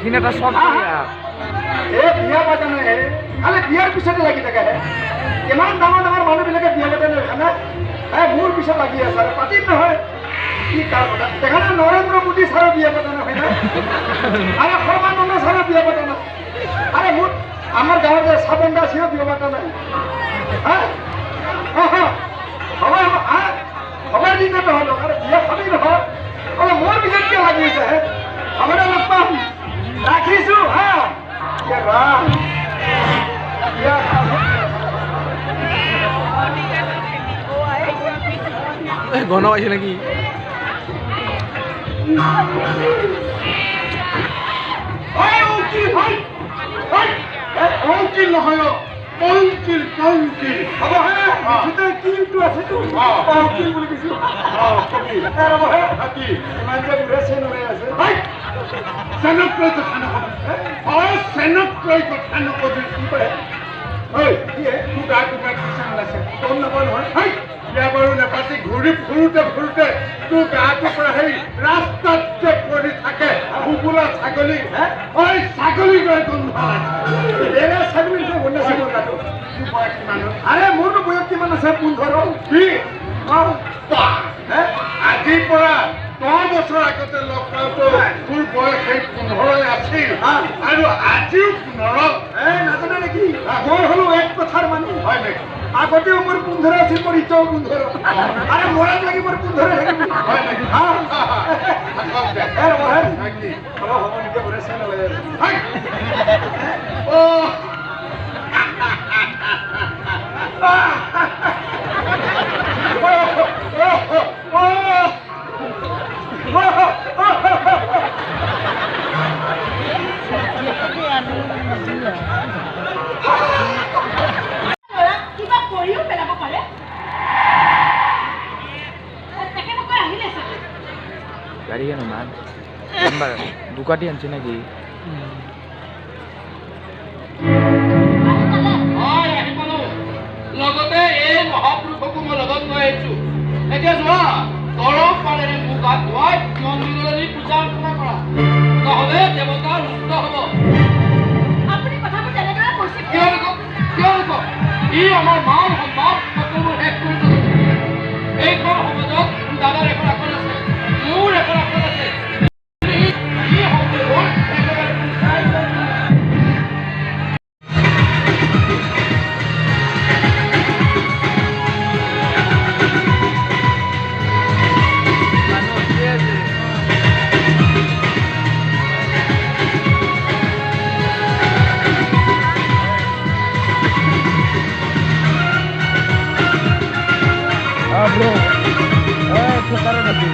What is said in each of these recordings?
এইখিনি এটা চৰ্ট বিয়া পাতা নাই খালি বিয়াৰ পিছতে লাগি থাকে ইমান ডাঙৰ ডাঙৰ মানুহবিলাকে বিয়া পাতা নাই মোৰ পিছত লাগি আছে আৰু পাতিম নহয় কি কাৰ কথা দেখা নাই নৰেন্দ্ৰ মোদী ছাৰৰ বিয়া পাতা নহয় না আৰু সৰ্বানন্দ ছাৰৰ বিয়া পাতা নাই আৰে মোৰ আমাৰ গাঁৱৰ যে চাবন দাসীও বিয়া পাতা নাই সবাই দিনতে হ'ল আৰু বিয়া খাবি নহয় অলপ মোৰ পিছত কিয় লাগি আছে আমাৰ অলপ পাম ৰাখিছো গণ পাইছে নেকি অংকিল নহয় অংকিল অংকিল হ'ব কিলটো আছেতো অংকিল বুলি কৈছো ইমান যে বুঢ়া চেন হৈ আছে চেনক লৈ কথা নকবি চেনক লৈ কথা নকবি কি কৰে টুকা টুকা কিষাণ ওলাইছে গম নাপাওঁ নহয় বিয়া বাৰু নেপাতি ঘূৰি ফুৰোতে ফুৰোতে তোৰ গাটোৰ পৰা সেই ৰাস্তাত যে পৰি থাকে কুকুৰা ছাগলী ছাগলী গৈ গোন্ধ ছাগলী গোন্ধাইছে মোৰ গাটো বয়স কিমান আৰে মোৰতো বয়স কিমান আছে 15 কি আজিৰ পৰা 10 বছৰ আগতে লগ পাওঁতে তোৰ বয়স সেই 15 আছিল আৰু আজিও 15 নাজানে নেকি মই হলো এক কথাৰ মানুহ হয় নেকি আগতেও মোৰ 15 আছিল মোৰ ইটাও 15 আৰে মৰাত লাগি মোৰ 15 থাকিব হয় নেকি অলপ হ'ব নেকি বৰে চেন গাড়ী কেন মান দুকাটি আনছে নাকি লগতে এই মহাপুৰুষকো মই লগত লৈ আহিছো এতিয়া যোৱা গৰম পানীৰে মুখ হাত ধুৱাই মন্দিৰলৈ পূজা অৰ্চনা কৰা নহ'লে দেৱতা ৰুষ্ট হ'ব আপুনি কথাবোৰ তেনেদৰে কৈছে কিয় নকওঁ ই আমাৰ মান সন্মান সকলোবোৰ শেষ কৰি থৈছে এইখন সমাজত দাদাৰ এখন আসন আছে মোৰ এখন আসন আছে bro sekarang nanti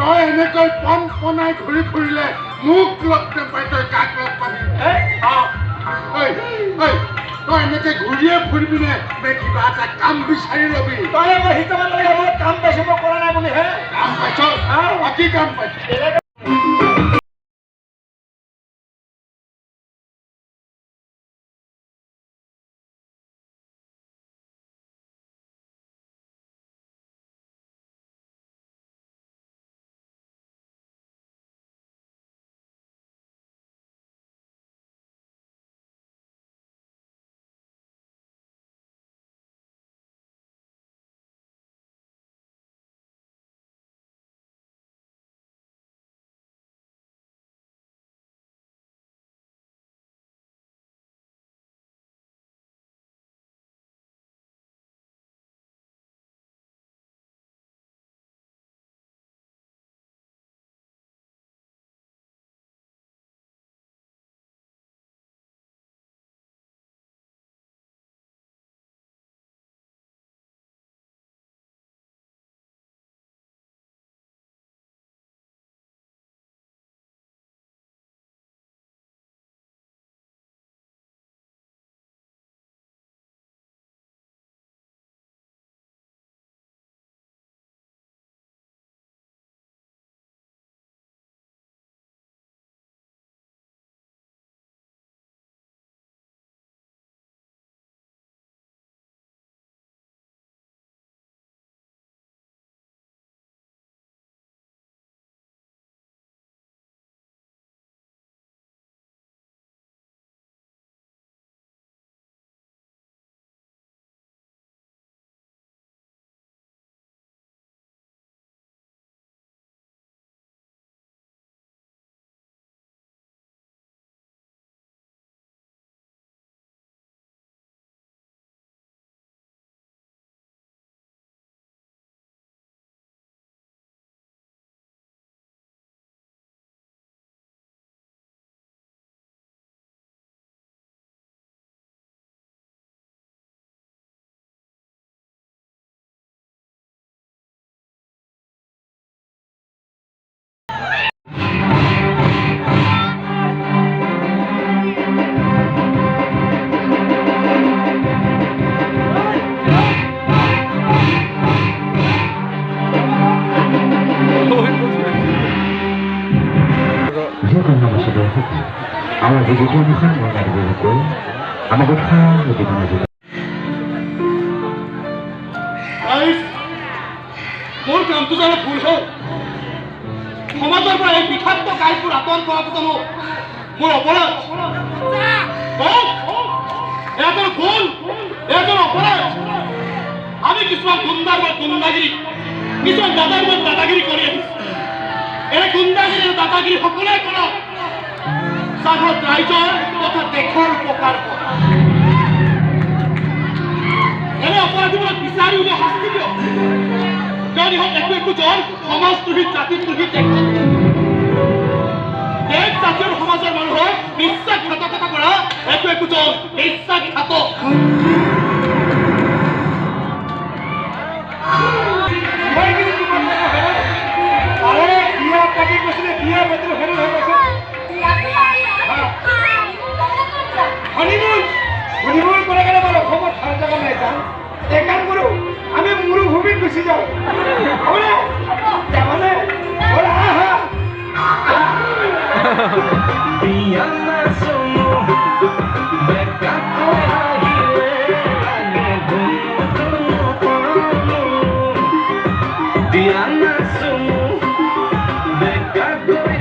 তই এনেকৈ পন পনাই ঘূৰি ফুৰিলে মোক লগ নাপাই তই কাক লগ পাবি তই এনেকৈ ঘূৰিয়ে ফুৰিবিনে নে কিবা এটা কাম বিচাৰি ল'বি তই মই শিকাব লাগে মই কাম পাইছো মই কৰা নাই বুলি হে কাম পাইছ কি কাম পাইছ আমাৰ ভিডিওটি অনুসৰণ কৰে আমাদেৰ মোৰ কামটো জানো ভুল হ'ল সমাজৰ পৰা এই বিষাক্ত কাইবোৰ আঁতৰ কৰাটো জানো মোৰ অপৰাধ এজন ভুল এজন অপৰাধ আমি কিছুমান গুণ্ডাৰ মই গুণ্ডাগিৰি কিছুমান দাদাৰ মই দাদাগিৰি কৰি আহিছোঁ এই গুণ্ডাগিৰি আৰু দাদাগিৰি সকলোৱে কৰক সাধত ৰাইজৰ তথা দেশৰ উপকাৰ কৰে এনে অপৰাধীবোৰক বিচাৰি উলিয়াই শাস্তি দিয়ক কাৰণ ইহঁত একোজন সমাজদ্ৰোহী জাতিদ্ৰোহী দেশ জাতি আৰু সমাজৰ মানুহৰ বিশ্বাসঘাতকতা কৰা একোজন বিশ্বাসঘাতক হনিমুন করে গেলে বলো খবর ভালো জায়গা নাই যান এক কাম করো আমি মরুভূমিত গুছি যাও ওরে মানে ওরে আহা Diana sono beccato Diana sono beccato